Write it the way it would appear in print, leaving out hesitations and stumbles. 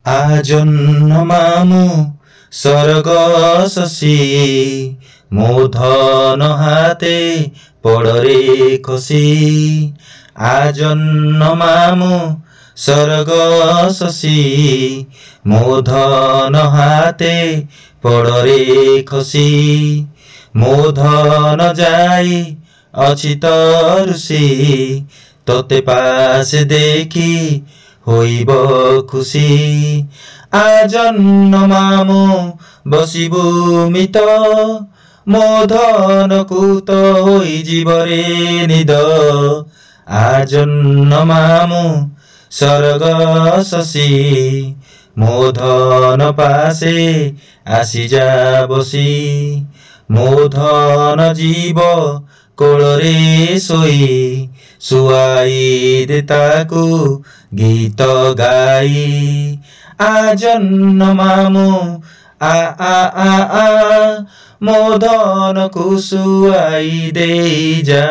आजन्न मामु स्वर्ग शशी मो धन हाते पड़रे खसी आजन्न मामु स्वर्ग शशी मो धन हाते पड़रे खसी मो धन जाई अछि तरुषी तोते पासे देखी होइब खुशी आजन्न मामु बसिबु मित मो धन कुत होई जीवरे निद आजन्न मामु स्वर्ग शशी मो धन पासे आसी जा बसी मो धन जीव कोଳରେ ଶୋଇ ଶୁଆଇ ଦେ ତାକୁ ଗୀତ ଗାଇ ଆଜନ୍ନ ମାମୁଁ ଆ ଆ ଆ ଆ ମୋ ଧନକୁ ଶୁଆଇ ଦେଇ ଯା